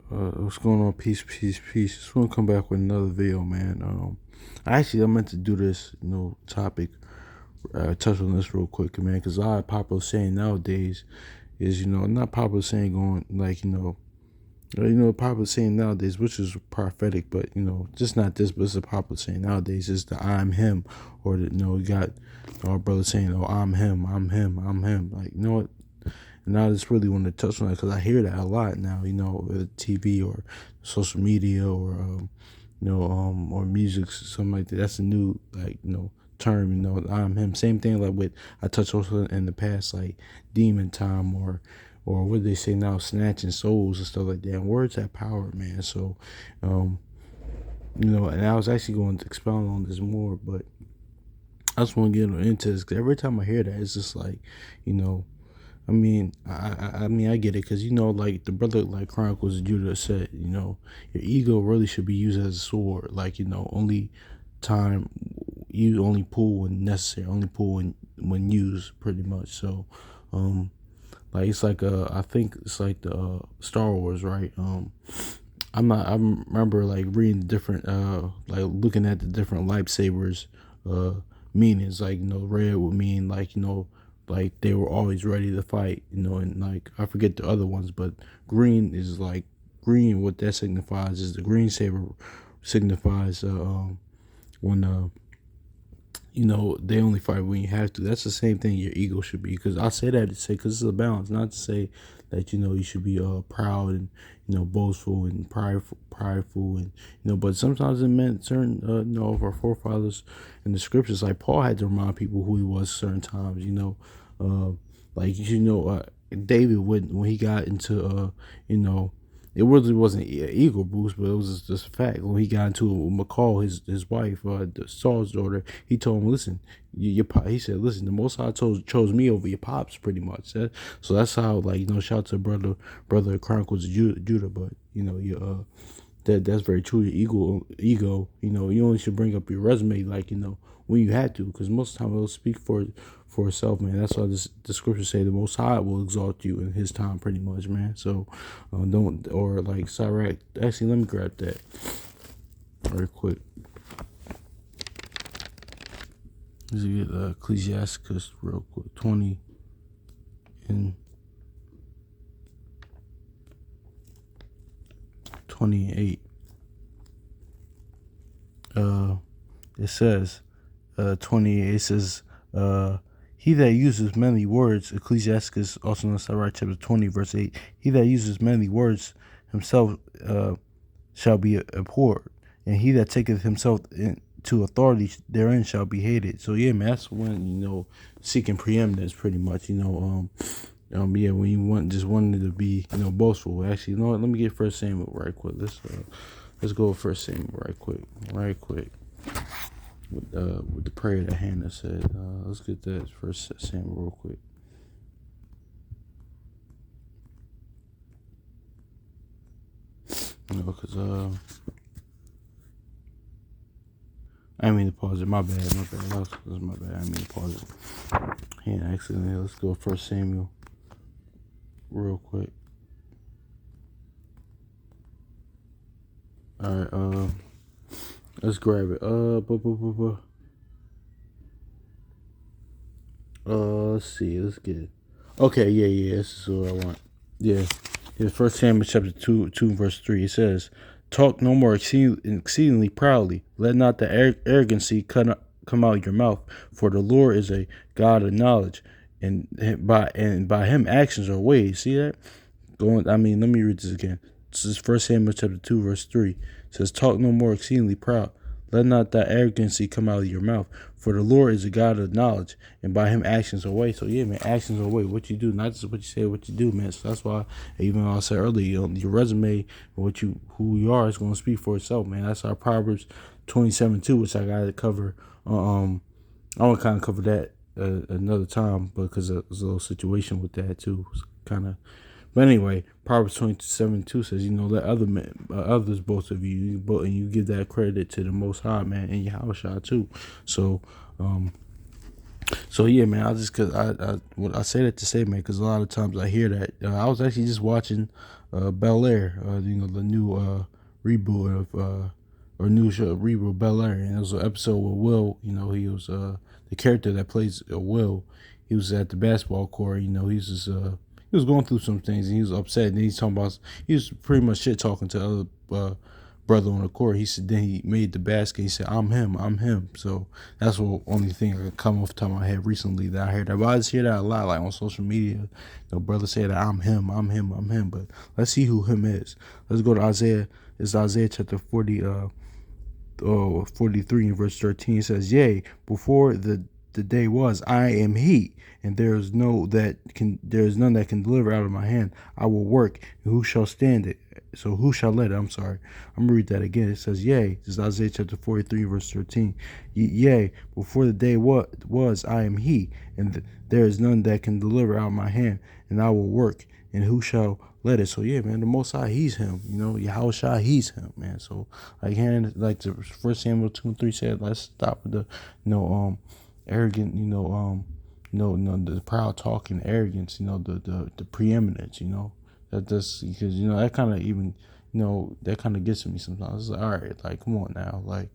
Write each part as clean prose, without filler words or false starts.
What's going on? Peace, peace, peace. Just want to come back with another video, man. I meant to do this, topic. Touch on this real quick, man, because a lot of popular saying nowadays is, not popular saying going like, popular saying nowadays, which is prophetic, but just not this, but it's a popular saying nowadays is the "I'm him," or the, you got our brother saying, "Oh, I'm him, I'm him, I'm him." Like, what? And I just really want to touch on that because I hear that a lot now, TV or social media or, or music, something like that. That's a new, term, I'm him. Same thing like with, I touched also in the past, like demon time or what they say now, snatching souls and stuff like that. And words have power, man. So, and I was actually going to expound on this more, but I just want to get into this because every time I hear that, it's just like, you know, I get it because like the brother, like Chronicles of Judah said, your ego really should be used as a sword. Like, only time you only pull when necessary, only pull when used, pretty much. So, like it's like I think it's like the Star Wars, right? I remember like reading different like looking at the different lightsabers meanings. Like, red would mean like, like they were always ready to fight, and like I forget the other ones, but green is like green. What that signifies is the green saber signifies when they only fight when you have to. That's the same thing your ego should be. Because I say that to say, because it's a balance, not to say that you should be proud and boastful and prideful, and but sometimes it meant certain of our forefathers in the scriptures, like Paul had to remind people who he was certain times. Uh, like David when he got into it really wasn't an ego boost, but it was just a fact. When he got into it with Michal, his wife, Saul's daughter, he told him, "Listen, he said, listen, the Most High chose me over your pops, pretty much." So that's how, like, shout out to brother Chronicles of Judah, but that's very true. Your ego, you only should bring up your resume, like, when you had to, because most of the time it'll speak for itself, man. That's why the scriptures say the Most High will exalt you in His time, pretty much, man. So don't, or like Sirach. Actually, let me grab that very quick. Let's get Ecclesiasticus real quick, 20 and 28. It says 28. It says he that uses many words, Ecclesiasticus, also in Sirach chapter 20, verse 8. He that uses many words himself shall be abhorred, and he that taketh himself into authority therein shall be hated. So yeah, man, that's when seeking preeminence, pretty much. Yeah, when you wanted to be boastful. Actually, what? Let me get First Samuel right quick. Let's go with First Samuel right quick. With the prayer that Hannah said. Let's get that First Samuel real quick. Because I didn't mean to pause it. My bad. That's my bad. I didn't mean to pause it. Yeah, accidentally. Let's go First Samuel real quick. All right. Let's grab it. Let's see. Let's get it. Okay. Yeah. This is what I want. Yeah. First Samuel chapter 2, verse 3. It says, "Talk no more exceedingly proudly. Let not the arrogancy come out of your mouth. For the Lord is a God of knowledge, and by Him actions are ways." See that? Let me read this again. This is First Samuel chapter 2, verse 3. It says, "Talk no more exceedingly proud. Let not that arrogancy come out of your mouth. For the Lord is a God of knowledge, and by Him actions are way." So yeah, man, actions are way. What you do, not just what you say, what you do, man. So that's why, even I said earlier, your resume, who you are, is going to speak for itself, man. That's our Proverbs 27:2, which I got to cover. I want to kind of cover that another time, because there's a little situation with that too. Kind of. But anyway, Proverbs 27:2 says, let others boast of you, and you give that credit to the Most High, man, and Yahushua too. So, yeah, man. I say that to say, man, because a lot of times I hear that. I was actually just watching Bel Air. The new reboot of or new show reboot Bel Air, and it was an episode with Will. He was the character that plays Will. He was at the basketball court. He was just he was going through some things, and he was upset. And he's talking about he was pretty much shit talking to other brother on the court. He said then he made the basket. He said, I'm him. So that's the only thing that could come off the top of my head recently that I heard that. But I just hear that a lot, like on social media. Brothers say that I'm him. But let's see who him is. Let's go to Isaiah. It's Isaiah chapter 43 and verse 13. It says, Yea, before the day was, I am he, and there is none that can deliver out of my hand. I will work, and who shall stand it? So who shall let it? I'm sorry. I'm gonna read that again. It says, Yea, this is Isaiah chapter 43, verse 13. Yea, before the day was, I am he, and there is none that can deliver out of my hand, and I will work, and who shall let it? So yeah, man, the Most High, he's him. Yahushua, he's him, man. So like the First Samuel 2:3 said, let's stop with the arrogant, the proud talking, arrogance, the preeminence, that's because that kind of even that kind of gets to me sometimes. It's like, all right, like come on now, like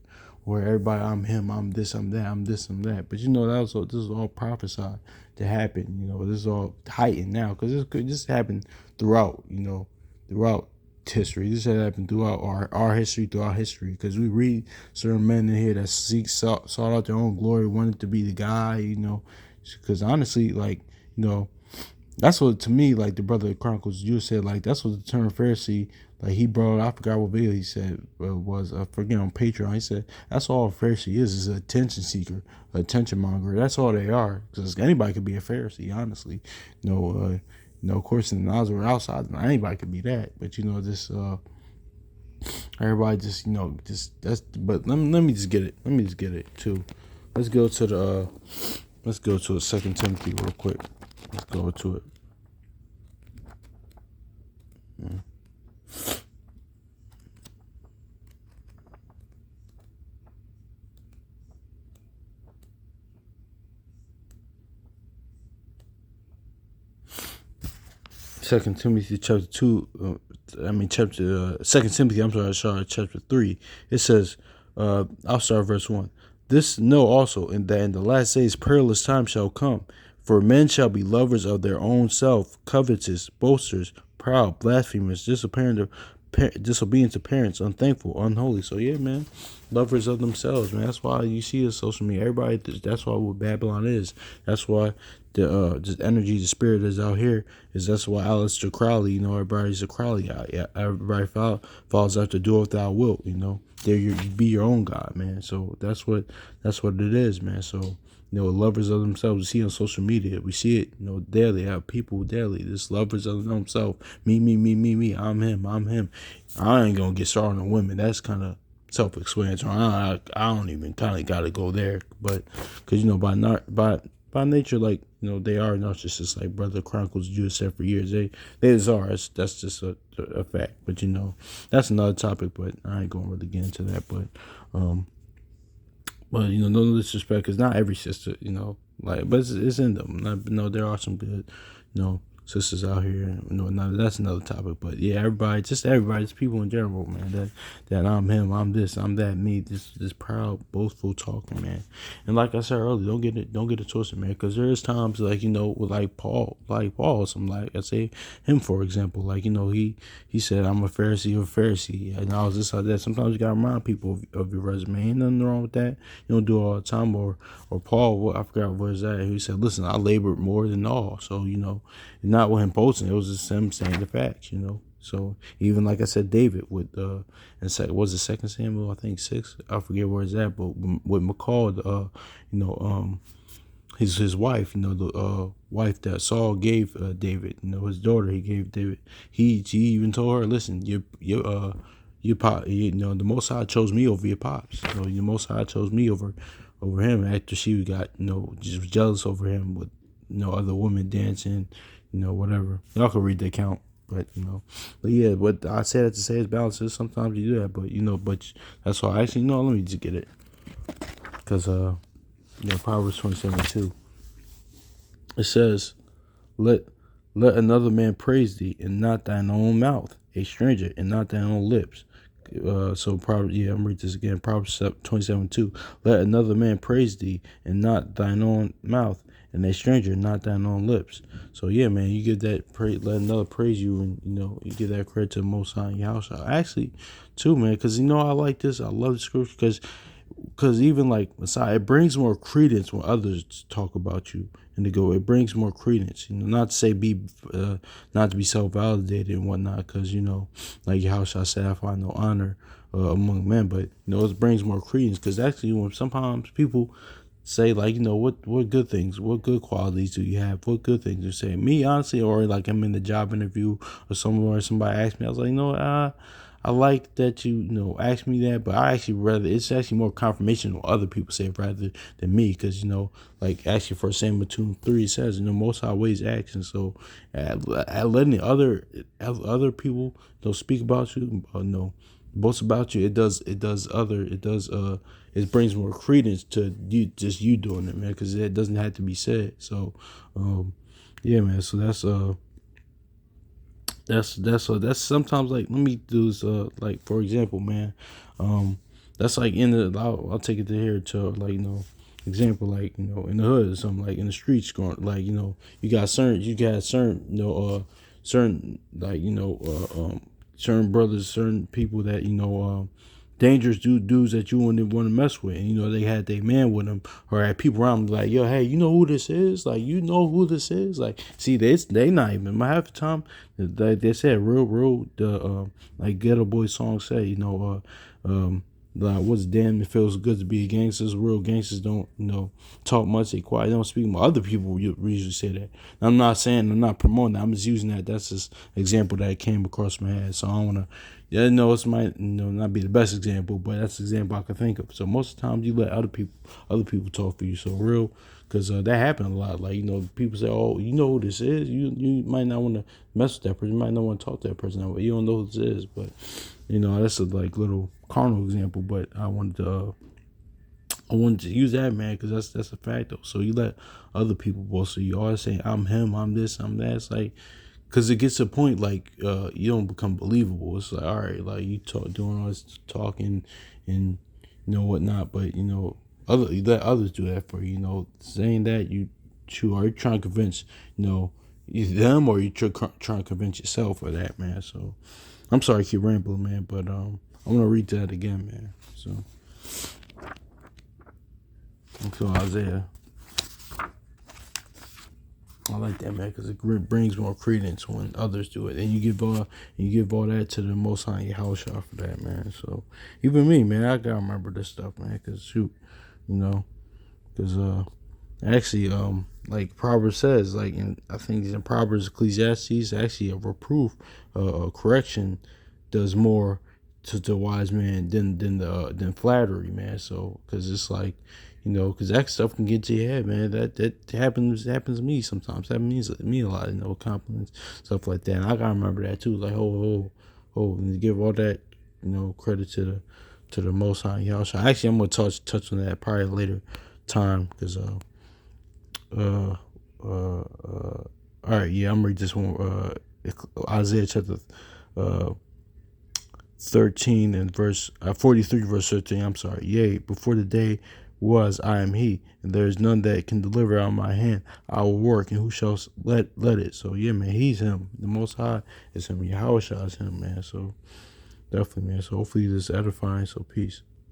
where everybody I'm him, I'm this, I'm that, I'm this, I'm that. But this is all prophesied to happen. This is all heightened now because this happened throughout throughout history. This had happened throughout our history, throughout history, because we read certain men in here that sought out their own glory, wanted to be the guy, because honestly, like, that's what, to me, like the brother of Chronicles Jews said, like that's what the term Pharisee, like he brought, I forgot what video he said was, I forget, on Patreon. He said that's all a Pharisee is an attention seeker, attention monger. That's all they are, because anybody could be a Pharisee, honestly. Of course, in the Nazareth outside, anybody could be that. But everybody But let me just get it. Let me just get it too. Let's go to the 2 Timothy real quick. Let's go to it. 2 Timothy chapter 2, chapter 2 Timothy, I'm sorry, chapter 3. It says, I'll start verse 1. This know also, in that in the last days perilous times shall come. For men shall be lovers of their own self, covetous, boasters, proud, blasphemers, disobedient to parents, unthankful, unholy. So yeah, man, lovers of themselves, man. That's why you see the social media. Everybody, that's why what Babylon is. That's why the just energy, the spirit is out here. That's why Aleister Crowley, everybody's a Crowley guy. Yeah, everybody falls after do what thou wilt. There you be your own God, man. So that's what it is, man. So lovers of themselves. We see on social media. We see it, daily. I have people daily. Just lovers of themselves. Me. I'm him. I ain't gonna get started on women. That's kind of self-explanatory. I don't even kind of gotta go there, but because by nature, like they are narcissists. Like Brother Chronicles Jews said for years, they just are. That's just a fact. But that's another topic. But I ain't gonna really get into that. But no disrespect, because not every sister, but it's in them. There are some good, sisters out here. That's another topic. But yeah, everybody, just people in general, man. That I'm him, I'm this, I'm that, me. This proud, boastful talking, man. And like I said earlier, don't get it twisted, man. Because there is times with like Paul, like I say him for example, like he said I'm a Pharisee of a Pharisee, and I was this like that. Sometimes you gotta remind people of your resume. Ain't nothing wrong with that. You don't do it all the time. Or Paul, I forgot what is that. He said, listen, I labored more than all. So not with him posting, it was just him saying the facts, So even like I said, David with was it 2 Samuel, I think 6, I forget where it's at, but with McCall, his wife, the wife that Saul gave David, his daughter, he gave David. He even told her, listen, your pop, the Most High chose me over your pops. The Most High chose me over him after she got just jealous over him with other women dancing, whatever. Y'all can read the account, but yeah. What I said it to say is balances. Sometimes you do that, but that's why actually let me just get it, because Proverbs 27:2. It says, let Let another man praise thee, and not thine own mouth, a stranger, and not thine own lips. So Proverbs, yeah, I'm read this again. Proverbs 27:2. Let another man praise thee, and not thine own mouth, and a stranger, not thine own lips. So yeah, man, you give that praise, let another praise you, and you give that credit to the Most High in your house. Actually, too, man, because I like this. I love the scripture because even like Messiah, it brings more credence when others talk about you and they go. It brings more credence. Not to say not to be self validated and whatnot, because like how shall I say, I find no honor among men, but it brings more credence because actually, when sometimes people say like, what good things, what good qualities do you have, what good things you say. Me honestly, or like I'm in the job interview or somewhere, somebody asked me, I was like, I like that ask me that, but I actually rather it's actually more confirmation what other people say rather than me, because like actually for Samuel 2:3 says most high ways actions. So at letting other people speak about you, no, boast about you, it brings more credence to you doing it, man, because it doesn't have to be said. So yeah, man, so that's sometimes like, let me do this, like for example, man, that's like I'll take it to here to like example, like in the hood or something, like in the streets going, like you got certain certain like certain brothers, certain people that dangerous dudes that you wouldn't want to mess with, and they had their man with them, or had people around them like, yo, hey, you know who this is, like, like, see, they not even half the time, they said real the like Ghetto Boy song say, like, what's damn, it feels good to be a gangster. Real gangsters don't talk much, they quiet, they don't speak more. Other people usually say that. I'm not saying, I'm not promoting that, I'm just using that. That's just an example that came across my head, so I don't want to, yeah, no, it's might not be the best example, but that's the example I can think of. So most of the times you let other people talk for you. So real, because that happened a lot. Like people say, "Oh, you know who this is." You might not want to mess with that person. You might not want to talk to that person. But you don't know who this is. But that's a like little carnal example. But I wanted to use that, man, because that's a fact though. So you let other people boast. So you always say, "I'm him. I'm this. I'm that." It's like, because it gets to a point like you don't become believable. It's like, all right, like you doing all this talking and whatnot, but you let others do that for you. Saying that are you trying to convince either them, or you trying to convince yourself of that, man. So I'm sorry to keep rambling, man, but I'm gonna read that again, man. So Isaiah. I like that, man, because it brings more credence when others do it, and you give all that to the Most High in your house for that, man. So even me, man, I gotta remember this stuff, man, because shoot, because actually, like Proverbs says, like I think in Proverbs, Ecclesiastes, actually a reproof, a correction, does more to wise man than flattery, man. So because it's like, because that stuff can get to your head, man. That happens to me sometimes. That means me a lot, compliments, stuff like that. And I gotta remember that too. Like, and give all that, credit to the Most High Yahshua. Actually, I'm gonna touch on that probably later time, because uh, all right, yeah, I'm gonna read this one. Isaiah chapter uh 13 and verse 43, verse 13. I'm sorry. Yea, before the day was, I am he, and there is none that can deliver out of my hand. I will work, and who shall let it? So yeah, man, he's him. The Most High is him. Yahweh is him, man. So definitely, man. So hopefully this is edifying. So peace.